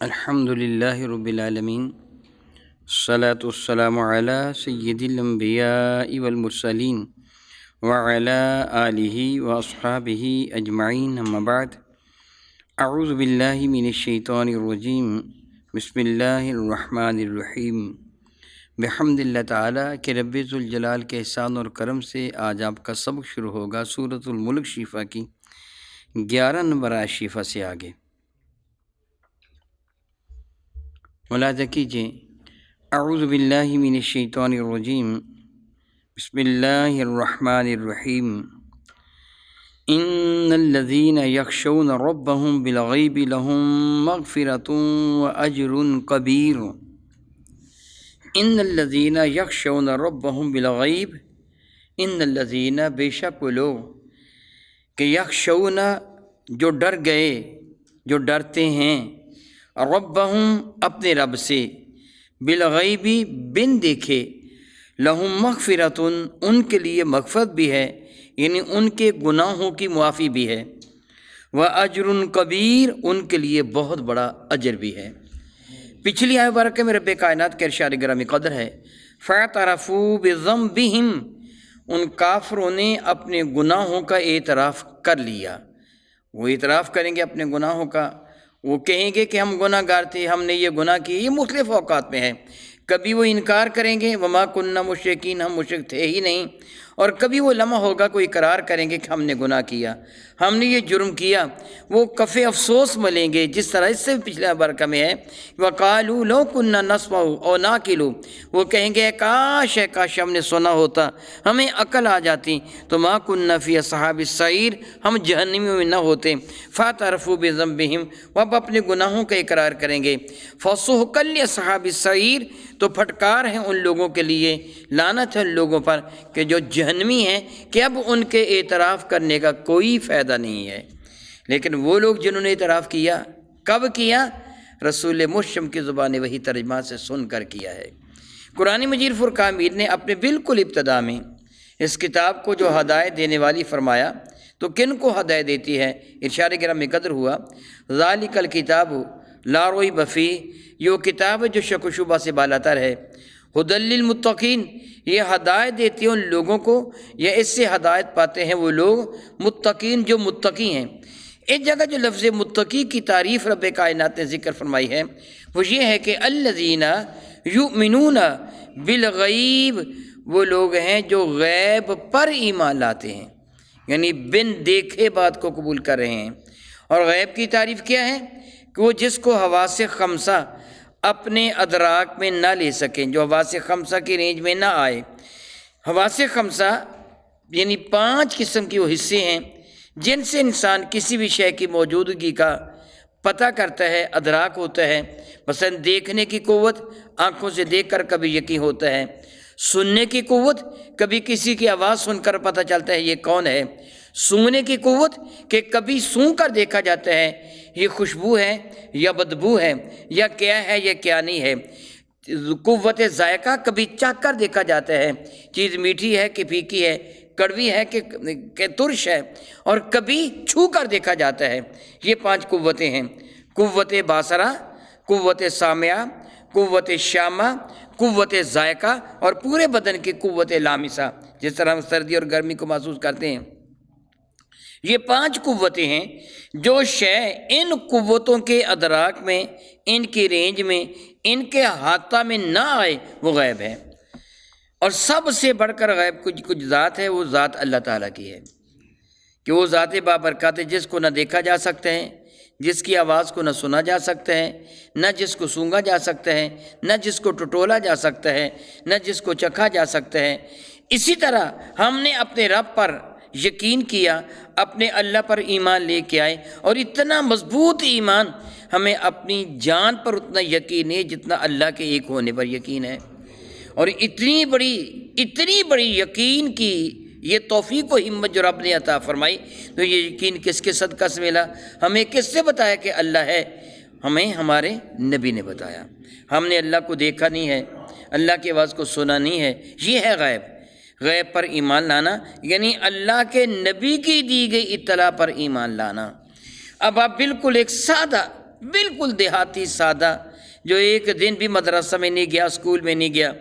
الحمد للہ رب العالمین، الصلاۃ والسلام علی سید الانبیاء والمرسلین وعلی آلہ واصحابہ اجمعین، اما بعد، اعوذ باللہ من الشیطان الرجیم، بسم اللہ الرحمن الرحیم۔ بحمد اللہ تعالیٰ کہ رب ذوالجلال کے احسان اور کرم سے آج آپ کا سبق شروع ہوگا سورۃ الملک شفا کی 11 نمبر آیت شفا سے آگے۔ ملاحظہ کیجیے، اعوذ باللہ من الشیطان الرجیم، بسم اللہ الرحمن الرحیم۔ ان الذین یخشون ربهم بالغیب لهم مغفرۃ واجر کبیر۔ ان الذین یخشون ربهم بالغیب، ان الذین بے شک وہ لوگ کہ یخشون جو ڈر گئے، جو ڈرتے ہیں، ربہم اپنے رب سے، بالغیبی بن دیکھے، لہم مغفرۃ ان کے لیے مغفرت بھی ہے، یعنی ان کے گناہوں کی معافی بھی ہے، واجر کبیر ان کے لیے بہت بڑا اجر بھی ہے۔ پچھلی آیت مبارکہ میں رب کائنات کے ارشاد گرامی قدر ہے، فاعترفوا بذنبہم، ان کافروں نے اپنے گناہوں کا اعتراف کر لیا۔ وہ اعتراف کریں گے اپنے گناہوں کا، وہ کہیں گے کہ ہم گناہ گار تھے، ہم نے یہ گناہ کیے۔ یہ مختلف اوقات میں ہے، کبھی وہ انکار کریں گے وما کننا مشرکین، ہم مشرک تھے ہی نہیں، اور کبھی وہ لمحہ ہوگا کوئی اقرار کریں گے کہ ہم نے گناہ کیا، ہم نے یہ جرم کیا، وہ کف افسوس ملیں گے، جس طرح اس سے پچھلے برکہ میں ہے وقالوا لو كنا نسمع او ناقل، وہ کہیں گے کاش ہے، کاش ہم نے سنا ہوتا، ہمیں عقل آ جاتی تو ما كنا فی اصحاب السعیر، ہم جہنمیوں میں نہ ہوتے۔ فاعترفوا بذنبہم، وہ اب اپنے گناہوں کا اقرار کریں گے۔ فسحقا لاصحاب السعیر، تو پھٹکار ہیں ان لوگوں کے لیے، لعنت ہے ان لوگوں پر کہ جو جہنمی ہیں، کہ اب ان کے اعتراف کرنے کا کوئی فائدہ نہیں ہے۔ لیکن وہ لوگ جنہوں نے اعتراف کیا، کب کیا؟ رسول مشتم کی زبان وحی ترجمہ سے سن کر کیا ہے۔ قرآن مجید فرقان حمید نے اپنے بالکل ابتدا میں اس کتاب کو جو ہدایت دینے والی فرمایا، تو کن کو ہدایت دیتی ہے؟ ارشاد گرامی قدر ہوا، ذالک الکتاب لا ریب فیہ، یہ وہ کتاب ہے جو شک و شبہ سے بالاتر ہے، ھدی للمتقین، یہ ہدایت دیتی ہے ان لوگوں کو، یا اس سے ہدایت پاتے ہیں وہ لوگ متقین جو متقی ہیں۔ ایک جگہ جو لفظ متقی کی تعریف رب کائنات نے ذکر فرمائی ہے وہ یہ ہے کہ الذین یؤمنون بالغیب، وہ لوگ ہیں جو غیب پر ایمان لاتے ہیں، یعنی بن دیکھے بات کو قبول کر رہے ہیں۔ اور غیب کی تعریف کیا ہے؟ کہ وہ جس کو حواس خمسہ اپنے ادراک میں نہ لے سکیں، جو حواس خمسہ کی رینج میں نہ آئے۔ حواس خمسہ یعنی 5 قسم کی وہ حصے ہیں جن سے انسان کسی بھی شے کی موجودگی کا پتہ کرتا ہے، ادراک ہوتا ہے۔ مثلا دیکھنے کی قوت، آنکھوں سے دیکھ کر کبھی یقین ہوتا ہے۔ سننے کی قوت، کبھی کسی کی آواز سن کر پتہ چلتا ہے یہ کون ہے۔ سونگنے کی قوت، کہ کبھی سونگ کر دیکھا جاتا ہے یہ خوشبو ہے یا بدبو ہے، یا کیا ہے یا کیا نہیں ہے۔ قوت ذائقہ، کبھی چکھ کر دیکھا جاتا ہے چیز میٹھی ہے کہ پھیکی ہے، کڑوی ہے کہ ترش ہے، اور کبھی چھو کر دیکھا جاتا ہے۔ یہ 5 قوتیں ہیں، قوت باصرہ، قوت سامعہ، قوت شامہ، قوت ذائقہ، اور پورے بدن کی قوت لامسہ، جس طرح ہم سردی اور گرمی کو محسوس کرتے ہیں۔ یہ 5 قوتیں ہیں، جو شے ان قوتوں کے ادراک میں، ان کی رینج میں، ان کے احاطہ میں نہ آئے وہ غیب ہے۔ اور سب سے بڑھ کر غیب کچھ ذات ہے، وہ ذات اللہ تعالیٰ کی ہے، کہ وہ ذات بابرکات ہے، جس کو نہ دیکھا جا سکتا ہے، جس کی آواز کو نہ سنا جا سکتا ہے، نہ جس کو سونگا جا سکتا ہے، نہ جس کو ٹٹولا جا سکتا ہے، نہ جس کو چکھا جا سکتا ہے۔ اسی طرح ہم نے اپنے رب پر یقین کیا، اپنے اللہ پر ایمان لے کے آئے، اور اتنا مضبوط ایمان، ہمیں اپنی جان پر اتنا یقین ہے جتنا اللہ کے ایک ہونے پر یقین ہے۔ اور اتنی بڑی یقین کی یہ توفیق و ہمت جو رب نے عطا فرمائی، تو یہ یقین کس کے صدقہ سے ملا؟ ہمیں کس سے بتایا کہ اللہ ہے؟ ہمیں ہمارے نبی نے بتایا۔ ہم نے اللہ کو دیکھا نہیں ہے، اللہ کی آواز کو سنا نہیں ہے، یہ ہے غیب۔ غیب پر ایمان لانا یعنی اللہ کے نبی کی دی گئی اطلاع پر ایمان لانا۔ اب آپ بالکل ایک سادہ بالکل دیہاتی سادہ، جو ایک دن بھی مدرسہ میں نہیں گیا، اسکول میں نہیں گیا،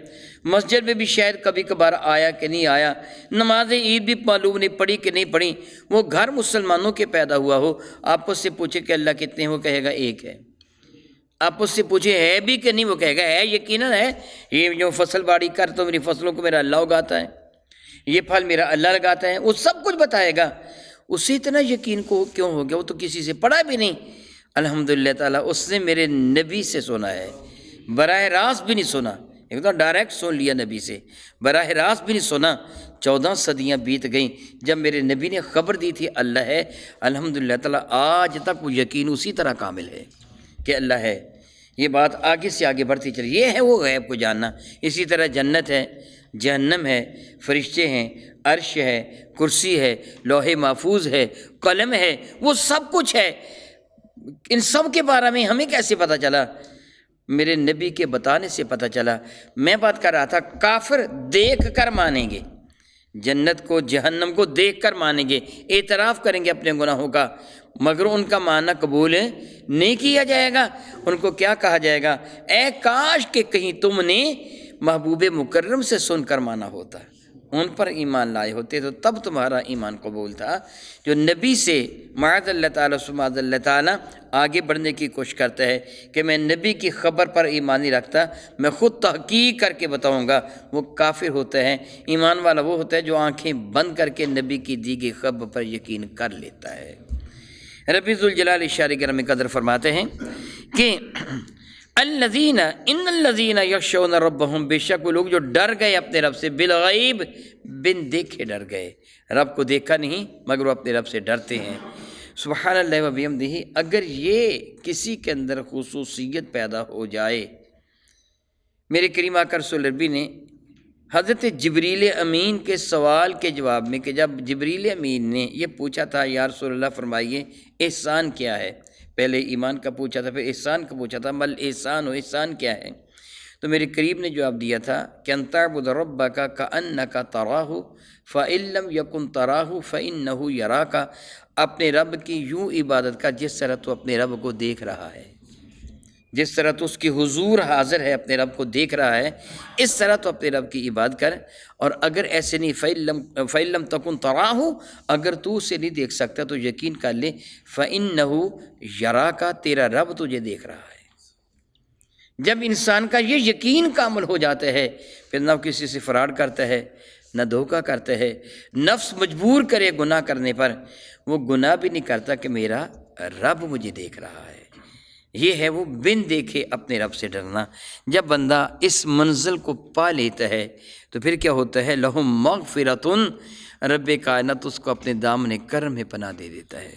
مسجد میں بھی شاید کبھی کبھار آیا کہ نہیں آیا، نماز عید بھی معلوم نہیں پڑھی کہ نہیں پڑھی، وہ گھر مسلمانوں کے پیدا ہوا ہو، آپ اس سے پوچھے کہ اللہ کتنے ہیں، وہ کہے گا ایک ہے۔ آپ اس سے پوچھے ہے بھی کہ نہیں، وہ کہے گا ہے، یقیناً ہے، یہ جو فصل باڑی کرتا ہوں، میری فصلوں کو میرا اللہ اگاتا ہے، یہ پھل میرا اللہ لگاتا ہے، وہ سب کچھ بتائے گا۔ اسے اتنا یقین کو کیوں ہو گیا؟ وہ تو کسی سے پڑھا بھی نہیں۔ الحمدللہ تعالیٰ اس نے میرے نبی سے سنا ہے، براہ راست بھی نہیں سنا، ایک تو ڈائریکٹ سن لیا نبی سے، براہ راست بھی نہیں سنا۔ 14 صدیاں بیت گئیں جب میرے نبی نے خبر دی تھی اللہ ہے، الحمدللہ تعالیٰ آج تک وہ یقین اسی طرح کامل ہے کہ اللہ ہے۔ یہ بات آگے سے آگے بڑھتی چلی، یہ ہے وہ غیب کو جاننا۔ اسی طرح جنت ہے، جہنم ہے، فرشتے ہیں، عرش ہے، کرسی ہے، لوح محفوظ ہے، قلم ہے، وہ سب کچھ ہے۔ ان سب کے بارے میں ہمیں کیسے پتہ چلا؟ میرے نبی کے بتانے سے پتہ چلا۔ میں بات کر رہا تھا کافر دیکھ کر مانیں گے، جنت کو جہنم کو دیکھ کر مانیں گے، اعتراف کریں گے اپنے گناہوں کا، مگر ان کا ماننا قبول نہیں کیا جائے گا۔ ان کو کیا کہا جائے گا؟ اے کاش کہ کہیں تم نے محبوب مکرم سے سن کر مانا ہوتا، ان پر ایمان لائے ہوتے تو تب تمہارا ایمان قبول تھا۔ جو نبی سے معاذ اللہ تعالیٰ سماذ اللہ تعالیٰ آگے بڑھنے کی کوشش کرتا ہے کہ میں نبی کی خبر پر ایمان نہیں رکھتا، میں خود تحقیق کر کے بتاؤں گا، وہ کافر ہوتا ہے۔ ایمان والا وہ ہوتا ہے جو آنکھیں بند کر کے نبی کی دی گئی خبر پر یقین کر لیتا ہے۔ رب ذوالجلال شان کرم قدر فرماتے ہیں کہ الذین ان الذین یخشون ربہم، بے شک وہ لوگ جو ڈر گئے اپنے رب سے، بالغیب، بن دیکھے ڈر گئے، رب کو دیکھا نہیں مگر وہ اپنے رب سے ڈرتے ہیں۔ سبحان اللہ و بحمدہ، اگر یہ کسی کے اندر خصوصیت پیدا ہو جائے، میرے کریم آقا رسول ربی نے حضرت جبریل امین کے سوال کے جواب میں، کہ جب جبریل امین نے یہ پوچھا تھا یا رسول اللہ فرمائیے احسان کیا ہے، پہلے ایمان کا پوچھا تھا، پھر احسان کا پوچھا تھا، مل احسان، و احسان کیا ہے، تو میرے قریب نے جواب دیا تھا کہ ان تعبد ربک کأنک تراہ فإن لم یکن تراہ فإنہ یراک، اپنے رب کی یوں عبادت کا جس طرح تو اپنے رب کو دیکھ رہا ہے، جس طرح تو اس کی حضور حاضر ہے، اپنے رب کو دیکھ رہا ہے، اس طرح تو اپنے رب کی عبادت کر۔ اور اگر ایسے نہیں، فَإِن لَمْ تَكُنْ تَرَاهُ، اگر تو اسے نہیں دیکھ سکتا تو یقین کر لے، فَإِنَّهُ يَرَاكَ، تیرا رب تجھے دیکھ رہا ہے۔ جب انسان کا یہ یقین کامل ہو جاتا ہے، پھر نہ کسی سے فراڈ کرتا ہے، نہ دھوکہ کرتا ہے، نفس مجبور کرے گناہ کرنے پر، وہ گناہ بھی نہیں کرتا کہ میرا رب مجھے دیکھ رہا ہے۔ یہ ہے وہ بن دیکھے اپنے رب سے ڈرنا۔ جب بندہ اس منزل کو پا لیتا ہے تو پھر کیا ہوتا ہے؟ لہم مغفرتن، رب کائنات اس کو اپنے دامن کرم میں پناہ دے دیتا ہے،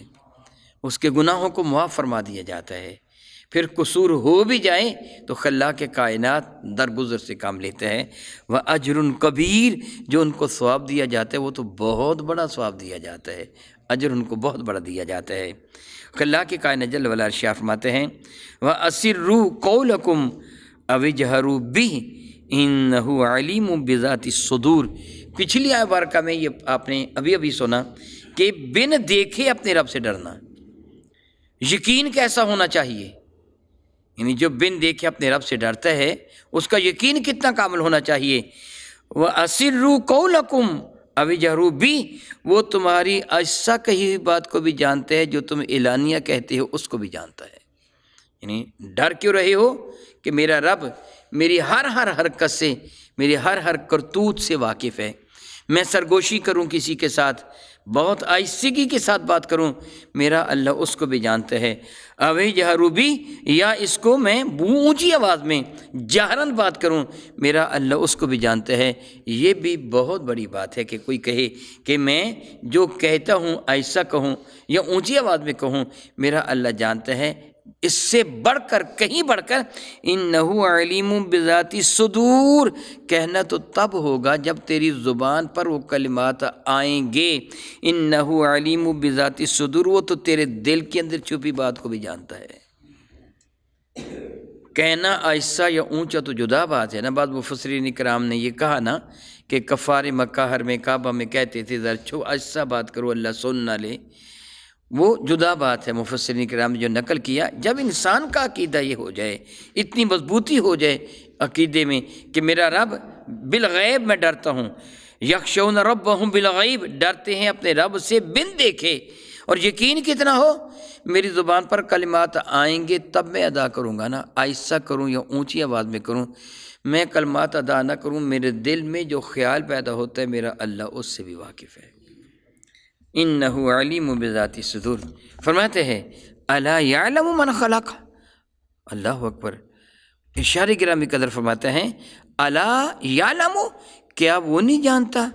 اس کے گناہوں کو معاف فرما دیا جاتا ہے۔ پھر قصور ہو بھی جائیں تو خلاق کائنات درگزر سے کام لیتا ہے۔ وَأَجْرٌ کبیر، جو ان کو ثواب دیا جاتا ہے وہ تو بہت بڑا ثواب دیا جاتا ہے، اجر ان کو بہت بڑا دیا جاتا ہے۔ خلاق کائنات جل وعلا ارشاد فرماتے ہیں وَأَسِرُّوا قَوْلَكُمْ أَوِ اجْهَرُوا بِهِ إِنَّهُ عَلِيمٌ بِذَاتِ الصُّدُورِ۔ پچھلی آیت مبارکہ میں یہ آپ نے ابھی سنا کہ بن دیکھے اپنے رب سے ڈرنا، یقین کیسا ہونا چاہیے؟ یعنی جو بن دیکھے اپنے رب سے ڈرتا ہے اس کا یقین کتنا کامل ہونا چاہیے۔ وَأَسِرُّوا قَوْلَكُمْ أَوِ اجْهَرُوا بِهِ، وہ تمہاری ایسا کہی ہوئی بات کو بھی جانتا ہے، جو تم اعلانیہ کہتے ہو اس کو بھی جانتا ہے۔ یعنی ڈر کیوں رہے ہو؟ کہ میرا رب میری ہر حرکت سے، میری ہر کرتوت سے واقف ہے۔ میں سرگوشی کروں کسی کے ساتھ، بہت آہستگی کے ساتھ بات کروں، میرا اللہ اس کو بھی جانتا ہے۔ اوی جہروبی، یا اس کو میں اونچی آواز میں جہرن بات کروں، میرا اللہ اس کو بھی جانتا ہے۔ یہ بھی بہت بڑی بات ہے کہ کوئی کہے کہ میں جو کہتا ہوں ایسا کہوں یا اونچی آواز میں کہوں، میرا اللہ جانتا ہے۔ اس سے بڑھ کر، کہیں بڑھ کر، انہ علیم بذات الصدور، کہنا تو تب ہوگا جب تیری زبان پر وہ کلمات آئیں گے۔ انہ علیم بذات الصدور، وہ تو تیرے دل کے اندر چھپی بات کو بھی جانتا ہے۔ کہنا ایسا یا اونچا تو جدا بات ہے نا۔ بعض مفسرین کرام نے یہ کہا نا کہ کفار مکہ حرم کعبہ میں کہتے تھے ذرا ایسا بات کرو اللہ سن نہ لے، وہ جدا بات ہے، مفسرین کرام نے جو نقل کیا، جب انسان کا عقیدہ یہ ہو جائے، اتنی مضبوطی ہو جائے عقیدے میں کہ میرا رب بالغیب میں ڈرتا ہوں، یخشون ربہم بالغیب، ڈرتے ہیں اپنے رب سے بن دیکھے، اور یقین کتنا ہو میری زبان پر کلمات آئیں گے تب میں ادا کروں گا نا، آہستہ کروں یا اونچی آواز میں کروں، میں کلمات ادا نہ کروں، میرے دل میں جو خیال پیدا ہوتا ہے میرا اللہ اس سے بھی واقف ہے۔ انہ علیم بذات الصدور، فرماتے ہیں الا یعلم من خلق، اللہ اکبر، ارشاد گرامی قدر فرماتے ہیں الا یعلم، کیا وہ نہیں جانتا،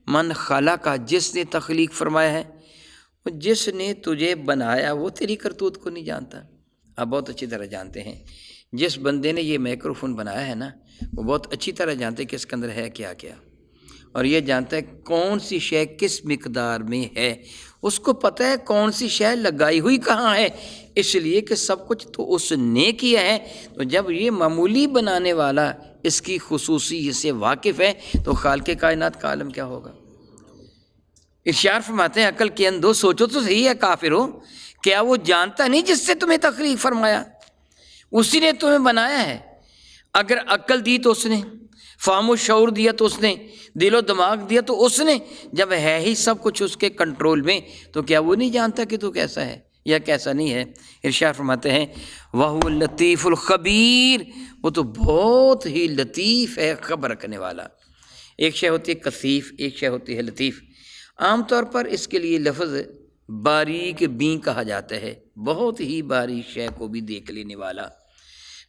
من خلق، جس نے تخلیق فرمایا ہے، جس نے تجھے بنایا وہ تیری کرتوت کو نہیں جانتا؟ آپ بہت اچھی طرح جانتے ہیں، جس بندے نے یہ مائکرو فون بنایا ہے نا، وہ بہت اچھی طرح جانتے ہیں کہ اس کے اندر ہے کیا کیا، اور یہ جانتا ہے کون سی شے کس مقدار میں ہے، اس کو پتہ ہے کون سی شے لگائی ہوئی کہاں ہے، اس لیے کہ سب کچھ تو اس نے کیا ہے۔ تو جب یہ معمولی بنانے والا اس کی خصوصیت سے واقف ہے تو خالق کائنات کا عالم کیا ہوگا۔ ارشاد فرماتے ہیں عقل کے اندھو سوچو تو صحیح ہے کافرو، کیا وہ جانتا نہیں جس سے تمہیں تخلیق فرمایا، اسی نے تمہیں بنایا ہے، اگر عقل دی تو اس نے، فہم و شعور دیا تو اس نے، دل و دماغ دیا تو اس نے، جب ہے ہی سب کچھ اس کے کنٹرول میں تو کیا وہ نہیں جانتا کہ تو کیسا ہے یا کیسا نہیں ہے۔ ارشاد فرماتے ہیں وَهُوَ اللطیف الخبیر، وہ تو بہت ہی لطیف ہے، خبر رکھنے والا۔ ایک شے ہوتی ہے کثیف، ایک شے ہوتی ہے لطیف۔ عام طور پر اس کے لیے لفظ باریک بین کہا جاتا ہے، بہت ہی باریک شے کو بھی دیکھ لینے والا۔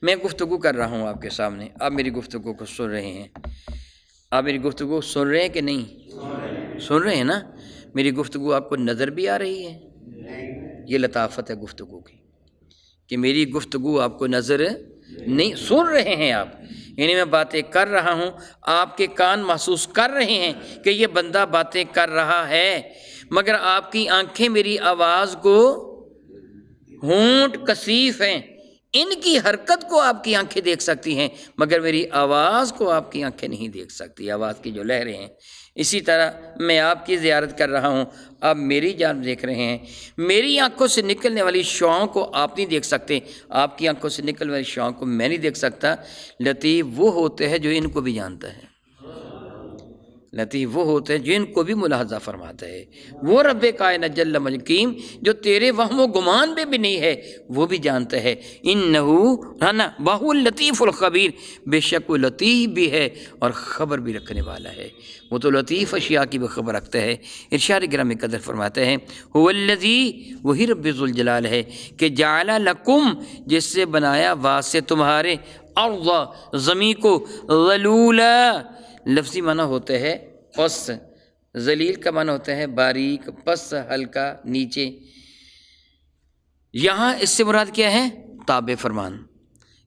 میں گفتگو کر رہا ہوں آپ کے سامنے، آپ میری گفتگو کو سن رہے ہیں، آپ میری گفتگو سن رہے ہیں کہ نہیں؟ سن رہے ہیں نا؟ میری گفتگو آپ کو نظر بھی آ رہی ہے؟ یہ لطافت ہے گفتگو کی کہ میری گفتگو آپ کو نظر نہیں، سن رہے ہیں آپ، یعنی میں باتیں کر رہا ہوں، آپ کے کان محسوس کر رہے ہیں کہ یہ بندہ باتیں کر رہا ہے، مگر آپ کی آنکھیں میری آواز کو، ہونٹ کثیف ہیں، ان کی حرکت کو آپ کی آنکھیں دیکھ سکتی ہیں مگر میری آواز کو آپ کی آنکھیں نہیں دیکھ سکتی، آواز کی جو لہریں ہیں۔ اسی طرح میں آپ کی زیارت کر رہا ہوں، آپ میری جانب دیکھ رہے ہیں، میری آنکھوں سے نکلنے والی شعاؤں کو آپ نہیں دیکھ سکتے، آپ کی آنکھوں سے نکلنے والی شعاؤں کو میں نہیں دیکھ سکتا۔ لطیف وہ ہوتے ہیں جو ان کو بھی جانتا ہے، لطیف وہ ہوتے ہیں جو ان کو بھی ملاحظہ فرماتا ہے، وہ رب کائنات جل مجکیم جو تیرے وہم و گمان میں بھی نہیں ہے وہ بھی جانتا ہے۔ انہو ہے نا وہو اللطیف الخبیر، بے شک وہ لطیف بھی ہے اور خبر بھی رکھنے والا ہے، وہ تو لطیف اشیاء کی بھی خبر رکھتا ہے۔ ارشاد گرامی قدر فرماتے ہیں هو الذی، وہی رب ذوالجلال ہے کہ جعل لکم، جس سے بنایا واسطے تمہارے، ارض، زمین کو، ذلولا، لفظی معنی ہوتا ہے پس، ذلیل کا معنی ہوتا ہے باریک، پس ہلکا نیچے، یہاں اس سے مراد کیا ہے؟ تابع فرمان،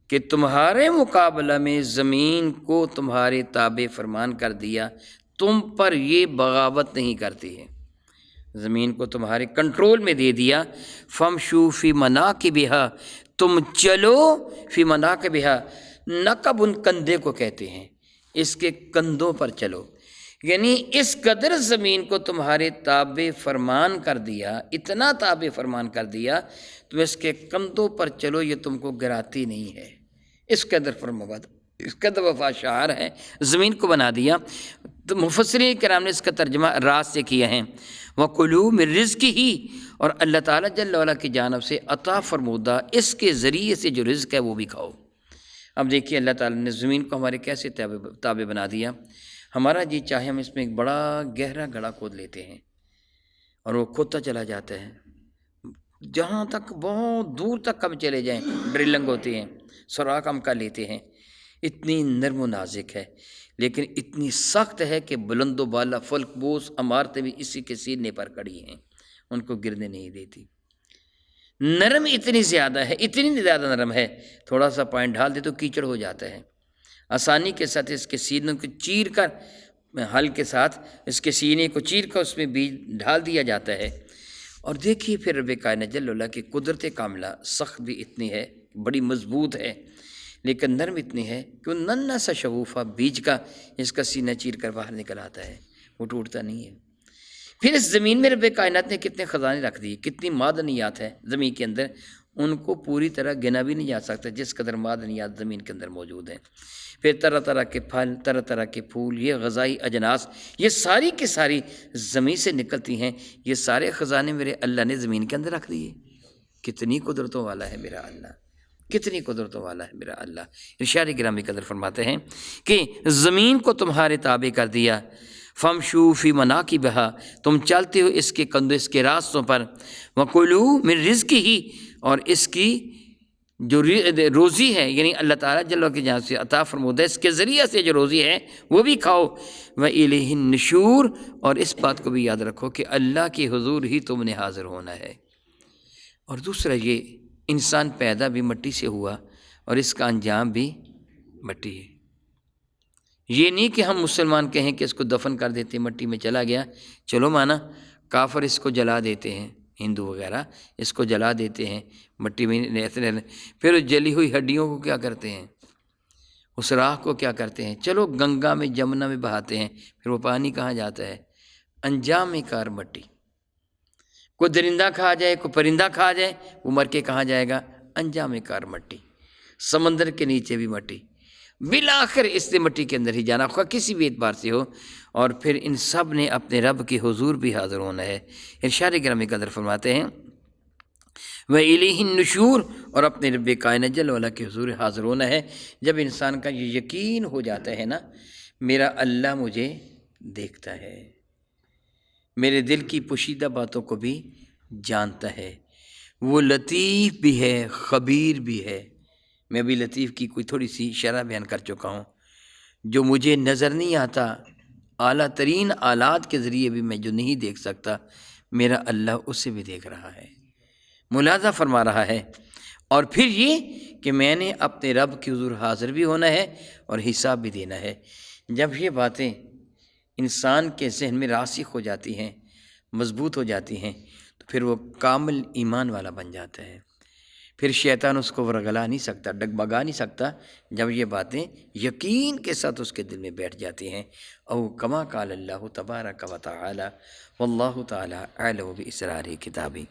کہ تمہارے مقابلہ میں زمین کو تمہارے تابع فرمان کر دیا، تم پر یہ بغاوت نہیں کرتی ہے، زمین کو تمہارے کنٹرول میں دے دیا۔ فمشوا فی مناکبہا، تم چلو فی مناکبہا، نقب ان کندھے کو کہتے ہیں، اس کے کندھوں پر چلو، یعنی اس قدر زمین کو تمہارے تابع فرمان کر دیا، اتنا تابع فرمان کر دیا تم اس کے کندھوں پر چلو، یہ تم کو گراتی نہیں ہے، اس قدر فرمباد، اس قدر وفا شعار ہے، زمین کو بنا دیا۔ تو مفسرین کرام نے اس کا ترجمہ راز سے کیا ہے، وَقُلُوا مِن رِزْقِهِ، اور اللہ تعالیٰ جل وعلا کی جانب سے عطا فرمودہ اس کے ذریعے سے جو رزق ہے وہ بھی کھاؤ۔ اب دیکھیے اللہ تعالیٰ نے زمین کو ہمارے کیسے تابع بنا دیا، ہمارا جی چاہے ہم اس میں ایک بڑا گہرا گڑھا کھود لیتے ہیں اور وہ کھودتا چلا جاتا ہے، جہاں تک بہت دور تک ہم چلے جائیں، ڈرلنگ ہوتی ہیں، سوراخ ہم کر لیتے ہیں، اتنی نرم و نازک ہے لیکن اتنی سخت ہے کہ بلند و بالا فلک بوس عمارتیں بھی اسی کے سینے پر کڑی ہیں، ان کو گرنے نہیں دیتی، نرم اتنی زیادہ ہے، اتنی زیادہ نرم ہے، تھوڑا سا پوائنٹ ڈال دے تو کیچڑ ہو جاتا ہے، آسانی کے ساتھ اس کے سینے کو چیر کر، ہل کے ساتھ اس کے سینے کو چیر کر اس میں بیج ڈال دیا جاتا ہے۔ اور دیکھیے پھر رب کائنات جل اللہ کی قدرت کاملہ، سخت بھی اتنی ہے، بڑی مضبوط ہے لیکن نرم اتنی ہے کہ وہ ننھا سا شگوفہ بیج کا اس کا سینہ چیر کر باہر نکل آتا ہے، وہ ٹوٹتا نہیں ہے۔ پھر اس زمین میں رب کائنات نے کتنے خزانے رکھ دیے، کتنی معدنیات ہیں زمین کے اندر، ان کو پوری طرح گنا بھی نہیں جا سکتا جس قدر معدنیات زمین کے اندر موجود ہیں۔ پھر طرح طرح کے پھل، طرح طرح کے پھول، یہ غذائی اجناس، یہ ساری کی ساری زمین سے نکلتی ہیں، یہ سارے خزانے میرے اللہ نے زمین کے اندر رکھ دیے۔ کتنی قدرتوں والا ہے میرا اللہ، کتنی قدرتوں والا ہے میرا اللہ۔ ارشاد گرامی قدر فرماتے ہیں کہ زمین کو تمہارے تابع کر دیا، فمشوا فی مناکبہا، تم چلتے ہو اس کے کندھوں، اس کے راستوں پر، وکلوا من رزقہ، اور اس کی جو روزی ہے یعنی اللہ تعالیٰ جل کے جہاں سے عطا فرمودہ اس کے ذریعہ سے جو روزی ہے وہ بھی کھاؤ، وَإِلَيْهِ النُّشُورُ، اور اس بات کو بھی یاد رکھو کہ اللہ کے حضور ہی تم نے حاضر ہونا ہے۔ اور دوسرا یہ انسان پیدا بھی مٹی سے ہوا اور اس کا انجام بھی مٹی ہے۔ یہ نہیں کہ ہم مسلمان کہیں کہ اس کو دفن کر دیتے، مٹی میں چلا گیا، چلو مانا، کافر اس کو جلا دیتے ہیں، ہندو وغیرہ اس کو جلا دیتے ہیں، مٹی میں رہتے، پھر اس جلی ہوئی ہڈیوں کو کیا کرتے ہیں، اس راکھ کو کیا کرتے ہیں، چلو گنگا میں جمنا میں بہاتے ہیں، پھر وہ پانی کہاں جاتا ہے، انجام کار مٹی۔ کوئی درندہ کھا جائے، کوئی پرندہ کھا جائے، وہ مر کے کہاں جائے گا، انجام کار مٹی۔ سمندر کے نیچے بھی مٹی، بالآخر اس نے مٹی کے اندر ہی جانا، خواہ کسی بھی اعتبار سے ہو، اور پھر ان سب نے اپنے رب کے حضور بھی حاضر ہونا ہے۔ ارشاد گرامی قدر فرماتے ہیں وَإِلَيْهِ النُّشُورُ، اور اپنے رب کائنات جل وعلا کے حضور حاضر ہونا ہے۔ جب انسان کا یہ یقین ہو جاتا ہے نا، میرا اللہ مجھے دیکھتا ہے، میرے دل کی پوشیدہ باتوں کو بھی جانتا ہے، وہ لطیف بھی ہے، خبیر بھی ہے۔ میں بھی لطیف کی کوئی تھوڑی سی شرح بیان کر چکا ہوں، جو مجھے نظر نہیں آتا، اعلیٰ ترین آلات کے ذریعے بھی میں جو نہیں دیکھ سکتا، میرا اللہ اسے بھی دیکھ رہا ہے، ملاحظہ فرما رہا ہے۔ اور پھر یہ کہ میں نے اپنے رب کے حضور حاضر بھی ہونا ہے اور حساب بھی دینا ہے۔ جب یہ باتیں انسان کے ذہن میں راسخ ہو جاتی ہیں، مضبوط ہو جاتی ہیں، تو پھر وہ کامل ایمان والا بن جاتا ہے۔ پھر شیطان اس کو ورگلا نہیں سکتا، ڈگمگا نہیں سکتا، جب یہ باتیں یقین کے ساتھ اس کے دل میں بیٹھ جاتی ہیں۔ او کما قال اللہ تبارک و تعالی، واللہ تعالی اعلم باسرار کتابہ۔